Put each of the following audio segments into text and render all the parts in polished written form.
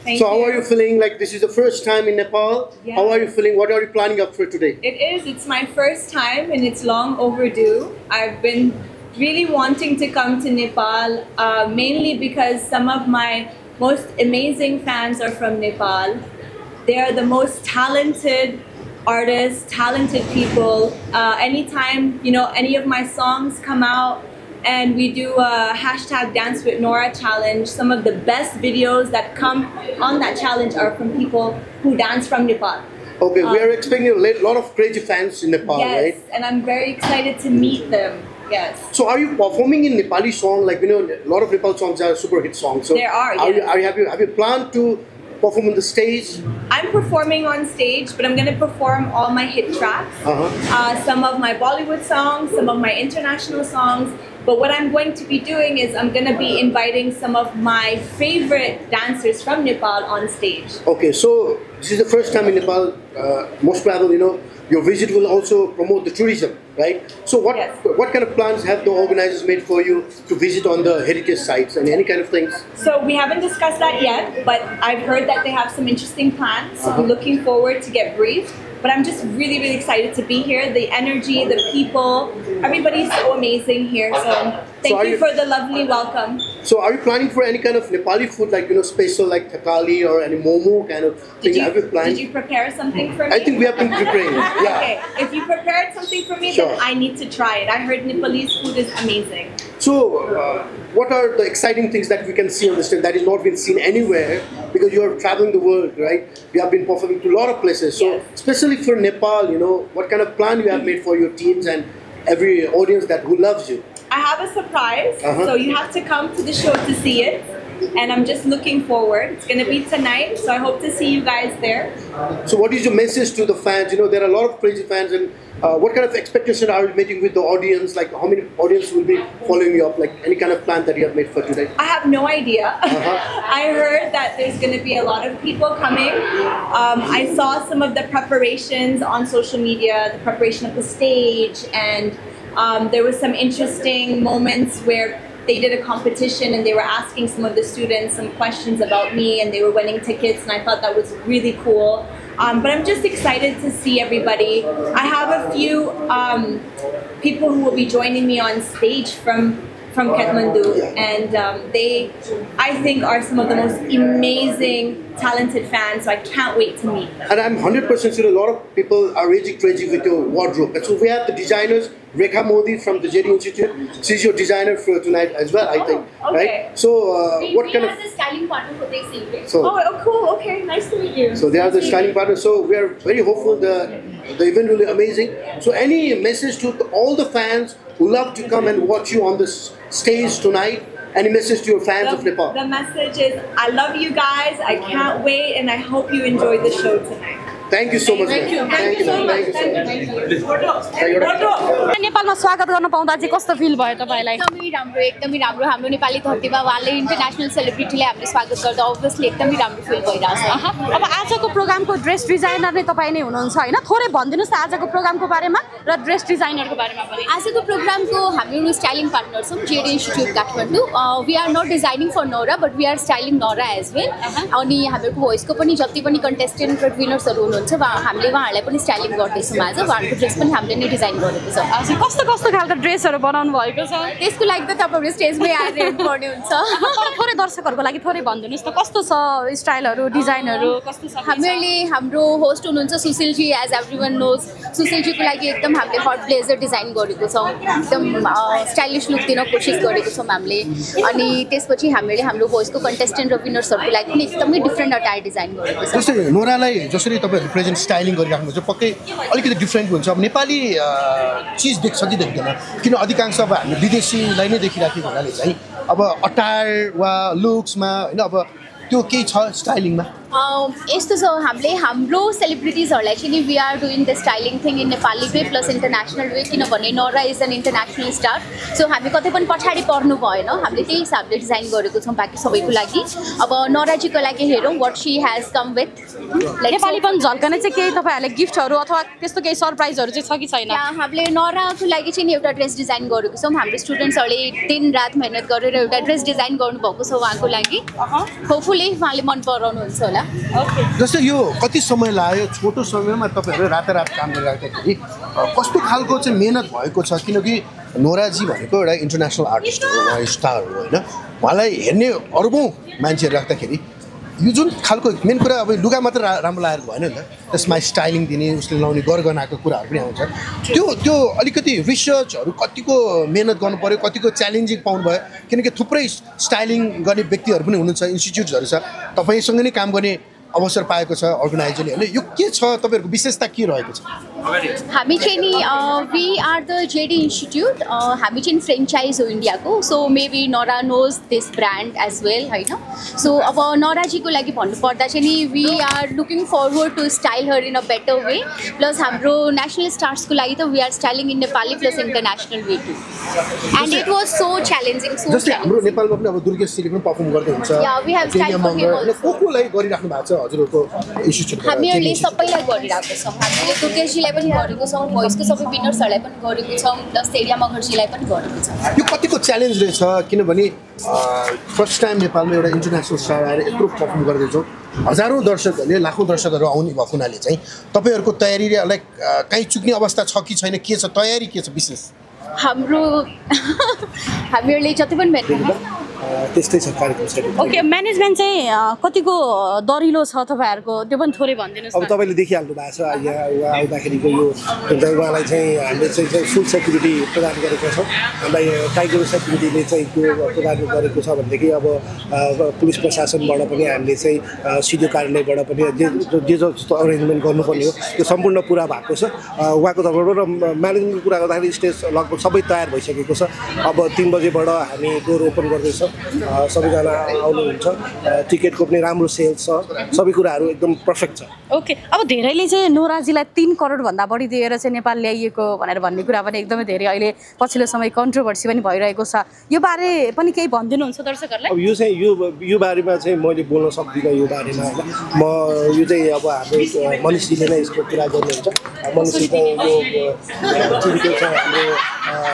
So how are you feeling? Like this is the first time in Nepal. Yeah. How are you feeling? What are you planning up for today? It is. It's my first time and it's long overdue. I've been really wanting to come to Nepal, mainly because some of my most amazing fans are from Nepal. They are the most talented artists, talented people. Anytime, any of my songs come out, and we do a hashtag Dance with Nora challenge. Some of the best videos that come on that challenge are from people who dance from Nepal. Okay, we are expecting a lot of crazy fans in Nepal, Yes, right? and I'm very excited to meet them. Yes. So are you performing in Nepali song? Like a lot of Nepal songs are super hit songs. So There are, yes. have you planned to perform on the stage? I'm performing on stage, but I'm going to perform all my hit tracks. Some of my Bollywood songs, some of my international songs. But what I'm going to be doing is I'm going to be inviting some of my favorite dancers from Nepal on stage. Okay, so this is the first time in Nepal. Most probably, your visit will also promote the tourism, right? So what kind of plans have the organizers made for you to visit on the heritage sites and any kind of things? So we haven't discussed that yet, but I've heard that they have some interesting plans. So I'm looking forward to get briefed. But I'm just really, really excited to be here. The energy, the people, everybody's so amazing here. So thank you for the lovely welcome. So are you planning for any kind of Nepali food, like, special like thakali or any momo kind of thing? Have you planned? Did you prepare something for me? I think we have been preparing. Yeah. Okay, if you prepared something for me, then I need to try it. I heard Nepalese food is amazing. So what are the exciting things that we can see on the stage that is not been seen anywhere, because you are traveling the world, right? You have been performing to a lot of places. So especially for Nepal, what kind of plan you have made for your teams and every audience who loves you? I have a surprise, so you have to come to the show to see it. And I'm just looking forward. It's going to be tonight, so I hope to see you guys there. So what is your message to the fans? There are a lot of crazy fans, and what kind of expectation are you making with the audience? Like how many audience will be following you up? Like any kind of plan that you have made for today? I have no idea. I heard that there's going to be a lot of people coming. I saw some of the preparations on social media, the preparation of the stage, and there was some interesting moments where they did a competition and they were asking some of the students some questions about me, and they were winning tickets, and I thought that was really cool. But I'm just excited to see everybody. I have a few people who will be joining me on stage from Kathmandu, and they, I think, are some of the most amazing, talented fans, so I can't wait to meet them. And I'm 100% sure a lot of people are really crazy with your wardrobe. And so we have the designers, Rekha Modi from the JD Institute. She's your designer for tonight as well, I think. Okay. Right? So what kind of... the styling partner for this evening. So, oh, cool. Okay, nice to meet you. So they are the styling partners. So we are very hopeful the event will be amazing. So any message to all the fans who love to come and watch you on this stage tonight? Any message to your fans of Nepal? The message is, I love you guys, I can't wait, and I hope you enjoy the show tonight. Thank you so much. Thank you. Thank you so much. नेपालमा स्वागत गर्न पाउँदा चाहिँ कस्तो feel भयो तपाईलाई? एकदमै राम्रो हाम्रो नेपाली धरतीमा उहाँले इन्टरनेसनल सेलिब्रिटीले हामीले स्वागत गर्दा अभियसली एकदमै राम्रो फिल भइरहेछ। अब आजको प्रोग्रामको ड्रेस डिजाइनर नै तपाई नै हुनुहुन्छ हैन? थोरै भनिदिनुस् न आजको प्रोग्रामको बारेमा र ड्रेस डिजाइनरको बारेमा पनि। आजको प्रोग्रामको हाम्रो स्टाइलिङ पार्टनर छौं JD institute Kathmandu. We are not designing for Nora but we are styling Nora as well. अनि हाम्रो भोइसको पनि जति पनि कन्टेस्टेन्ट र विनर्सहरु हुनुहुन्छ हामीले उहाँहरुलाई पनि स्टाइलिङ गर्दैछौँ आज। उहाँहरुको ड्रेस पनि हामीले नै डिजाइन गरेको छ। हजुर कस्तो कस्तो खालको ड्रेसहरु बनाउनु भएको छ? त्यसको लागि त तपाईहरु स्टेजमै आएर हेर्नु पर्ने हुन्छ। थोरै दर्शकहरुको लागि थोरै भनिदिनुस् न कस्तो छ स्टाइलहरु डिजाइनहरु कस्तो छ? हामीले हाम्रो होस्ट हुनुहुन्छ Sushil ji, as everyone knows. Sushil ji को लागि एकदम हामीले हट ब्लेजर डिजाइन गरेको छौं, एकदम स्टाइलिश लुक दिन कोसिस गरेको छौं हामीले। अनि त्यसपछि हामीले हाम्रो होस्टको कन्टेस्टेन्ट र विनर्सहरुको लागि पनि एकदमै डिफरेन्ट अटायर डिजाइन गरेको छ। जसरी नोरालाई जसरी तपाईहरु प्रेजेन्ट स्टाइलिङ गरिराख्नुहुन्छ पक्कै अलिकति डिफरेन्ट हुन्छ। अब नेपाली चीज देख्छ कि देख्दैन, किन अधिकांश अब हामी विदेशीलाई नै देखिराखेको हुनाले चाहिँ अब अटायर वा लुक्समा हैन अब त्यो केही छ स्टाइलिङमा? यस्तो छ हामीले हाम्रो सेलिब्रिटिजहरूलाई चाहिँ नि we are doing the styling thing in Nepali way plus international way किनभने Nora is an international star so हामी कतै पनि पछाडि पर्नु भएन हामीले त्यही हिसाबले डिजाइन गरेको छौँ बाँकी सबैको लागि अब नोराजीको लागि हेरौँ what she has come with Nepali पनि झल्कने चाहिँ केही तपाईँहरूले गिफ्टहरू अथवा त्यस्तो केही सरप्राइजहरू चाहिँ छ कि छैन हामीले नोराको लागि चाहिँ नि एउटा ड्रेस डिजाइन गरेको छौँ हाम्रो स्टुडेन्ट्सहरूले दिन रात मेहनत गरेर एउटा ड्रेस डिजाइन गर्नुभएको छ उहाँको लागि होपफुली उहाँले मन पराउनुहुन्छ होला जस्तै यो कति समय लाग्यो छोटो समयमा तपाईँहरू रातारात काम गरिराख्दाखेरि कस्तो खालको चाहिँ मेहनत भएको छ किनकि नोराजी भनेको एउटा इन्टरनेसनल आर्टिस्ट हो उहाँ स्टार हो होइन उहाँलाई हेर्ने अर्बौँ मान्छेहरू राख्दाखेरि यो जुन खालको मेन कुरा अब लुगा मात्र राम्रो लागेको भएन नि त त्यसमा स्टाइलिङ दिने उसले लाउने गरगहनाको कुराहरू पनि आउँछ त्यो अलिकति रिसर्चहरू कतिको मेहनत गर्नु पऱ्यो कतिको च्यालेन्जिङ पाउनु भयो किनकि थुप्रै स्टाइलिङ गर्ने व्यक्तिहरू पनि हुनुहुन्छ इन्स्टिच्युट्सहरू छ तपाईँसँग नै काम गर्ने अवसर पाएको छ अर्गनाइजरले होइन यो के छ तपाईँहरूको विशेषता के रहेको छ हामी चाहिँ नि we are the JD institute हामी चाहिँ फ्रेन्चाइज हो इन्डियाको so maybe Nora knows this brand as well होइन सो अब नोराजीको लागि भन्नुपर्दा चाहिँ नि we are looking forward to style her in a better way plus हाम्रो नेसनल स्टार्सको लागि त we are styling in Nepali plus international way too and it was so challenging जस्तै हाम्रो नेपालमा पनि अब दुर्गेशजीले पनि पर्फर्म गर्दै हुन्छ को गरिराख्नु भएको छ हजुरहरूको इन्स्टिट्युट हामीहरूले सबैलाई गरिरहेको छौँ हामीले दुर्गेशजीलाई पनि गरेको छौँ भोइसको सबै विनर्सहरूलाई पनि गरेको छौँ प्लस तेरिया मगरजीलाई पनि गरेको छौँ यो कतिको च्यालेन्ज रहेछ किनभने फर्स्ट टाइम नेपालमा एउटा इन्टरनेसनल स्टार आएर यत्रो पर्फर्म गर्दैछौँ हजारौँ दर्शकहरूले लाखौँ दर्शकहरू आउने भएको हुनाले चाहिँ तपाईँहरूको तयारी लाइक कहीँ चुक्ने अवस्था छ कि छैन के छ तयारी के छ विशेष हामीहरूले जति पनि मेहनत त्यस्तै छ कार्यक्रम ओके म्यानेजमेन्ट चाहिँ कतिको दरिलो छ तपाईँहरूको त्यो पनि थोरै भनिदिनुहोस् अब तपाईँले देखिहाल्नु भएको छ यहाँ उहाँ आउँदाखेरिको यो उहाँलाई चाहिँ हामीले चाहिँ फुल सेक्युरिटी प्रदान गरेको छौँ हामीलाई टाइगर सेक्युरिटीले चाहिँ त्यो प्रदान गरेको छ भनेदेखि अब पुलिस प्रशासनबाट पनि हामीले चाहिँ सिडिओ कार्यालयबाट पनि जे जस्तो अरेन्जमेन्ट गर्नुपर्ने हो त्यो सम्पूर्ण पुरा भएको छ उहाँको तर्फबाट र म्यानेजमेन्टको कुरा गर्दाखेरि स्टेज लगभग सबै तयार भइसकेको छ अब 3 बजेबाट हामी डोर ओपन गर्दैछौँ सबैजना आउनुहुन्छ टिकटको पनि राम्रो सेल्स छ सबै कुराहरू एकदम पर्फेक्ट छ ओके अब धेरैले चाहिँ नोराजीलाई 3 करोडभन्दा बढी दिएर चाहिँ नेपाल ल्याइएको भनेर भन्ने कुरा पनि एकदमै धेरै अहिले पछिल्लो समय कन्ट्रोभर्सी पनि भइरहेको छ यो बारे पनि केही भनिदिनुहुन्छ दर्शकहरूलाई अब यो चाहिँ यो बारेमा चाहिँ मैले बोल्न सक्दिनँ यो बारेमा होइन म यो चाहिँ अब हाम्रो मनिषजीले नै यसको कुरा गर्नुहुन्छ मनिषजी चाहिँ यो टिभीको चाहिँ हाम्रो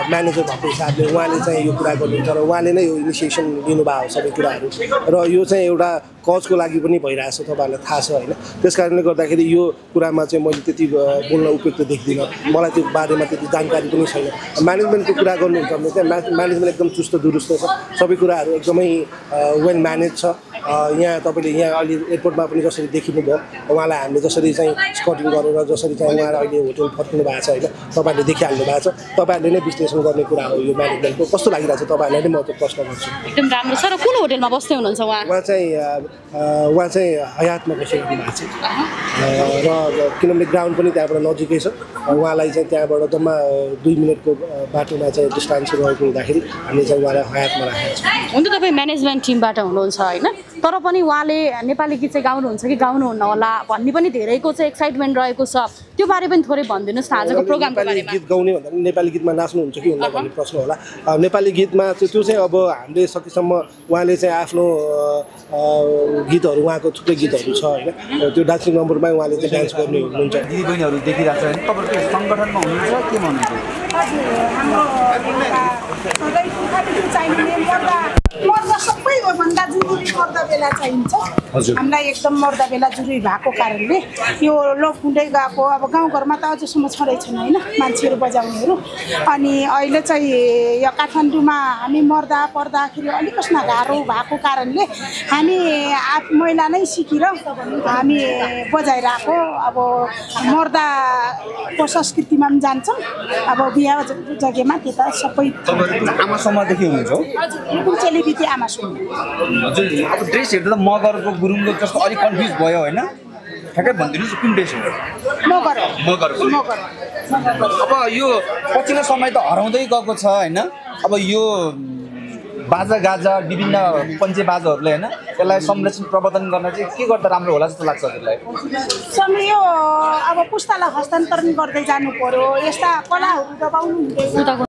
म्यानेजर भएको हिसाबले उहाँले चाहिँ यो कुरा गर्नुहुन्छ र उहाँले नै यो इनिसिएसन लिनुभयो सबै कुराहरू र यो चाहिँ एउटा कजको लागि पनि भइरहेछ तपाईँहरूलाई थाहा छ होइन त्यस कारणले गर्दाखेरि यो कुरामा चाहिँ मैले त्यति बोल्न उपयुक्त देख्दिनँ मलाई त्यो बारेमा त्यति जानकारी पनि छैन म्यानेजमेन्टको कुरा गर्नुहुन्छ भने चाहिँ म्यानेजमेन्ट एकदम चुस्त दुरुस्त छ सबै कुराहरू एकदमै वेल म्यानेज छ यहाँ तपाईँले यहाँ अहिले एयरपोर्टमा पनि जसरी देखिनुभयो उहाँलाई हामीले जसरी चाहिँ स्कटिङ गरेर जसरी चाहिँ उहाँलाई अहिले होटल फर्किनु भएको छ होइन तपाईँहरूले देखिहाल्नु भएको छ तपाईँहरूले नै विश्लेषण गर्ने कुरा हो यो म्यानेजमेन्टको कस्तो लागिरहेको छ तपाईँहरूलाई नै म त्यो प्रश्न गर्छु एकदम राम्रो छ र कुन होटलमा बस्दै हुनुहुन्छ उहाँ चाहिँ हयातमा बसिरहनु भएको छ र किनभने ग्राउन्ड पनि त्यहाँबाट नजिकै छ उहाँलाई चाहिँ त्यहाँबाट जम्मा 2 मिनटको बाटोमा चाहिँ डिस्टेन्स रहेको हुँदाखेरि हामीले चाहिँ उहाँलाई हयातमा राखेको छ हुन त तपाईँ म्यानेजमेन्ट टिमबाट हुनुहुन्छ होइन तर पनि उहाँले नेपाली गीत चाहिँ गाउनुहुन्छ कि गाउनुहुन्न होला भन्ने पनि धेरैको चाहिँ एक्साइटमेन्ट रहेको छ त्यो बारे पनि थोरै भनिदिनुहोस् न आजको प्रोग्रामको बारेमा गीत गाउने भन्दा पनि नेपाली गीतमा नाच्नुहुन्छ कि हुन्न भन्ने प्रश्न होला नेपाली गीतमा त्यो चाहिँ अब हामीले सकेसम्म उहाँले चाहिँ आफ्नो गीतहरू उहाँको थुप्रै गीतहरू छ होइन त्यो डान्सिङ नम्बरमै उहाँले चाहिँ डान्स गर्ने हुनुहुन्छ दिदीबहिनीहरू देखिरहेको छ भने तपाईँहरूको सङ्गठनमा हुनुहुन्छ के भन्नुहुन्छ मर्दा सबैभन्दा जरुरी मर्दा बेला चाहिन्छ हामीलाई एकदम मर्दा बेला जरुरी भएको कारणले यो लोप हुँदै गएको अब गाउँघरमा त अझसम्म छँदै छैन होइन मान्छेहरू बजाउनेहरू अनि अहिले चाहिँ यो काठमाडौँमा हामी मर्दा पर्दाखेरि अलिक कसमा गाह्रो भएको कारणले हामी महिला नै सिकेर हामी बजाइरहेको अब मर्दाको संस्कृतिमा पनि जान्छौँ अब बिहा जग्गामा त्यता सबै आमासम्मदेखि हुनुहुन्छ हजुर चेलीबेटी आमा सुन हजुर अब ड्रेस हेर्दा त मगरको गुरुङको जस्तो अलिक कन्फ्युज भयो होइन ठ्याक्कै भनिदिनुहोस् कुन ड्रेस हो मगर अब यो पछिल्लो समय त हराउँदै गएको छ होइन अब यो बाजा गाजा विभिन्न पञ्चे बाजाहरूले होइन यसलाई संरक्षण प्रवर्धन गर्न चाहिँ के गर्दा राम्रो होला जस्तो लाग्छ हजुरलाई? समय यो अब पुस्तालाई हस्तान्तरण गर्दै जानु पर्यो। यस्ता कलाहरू दबाउनु हुँदैन।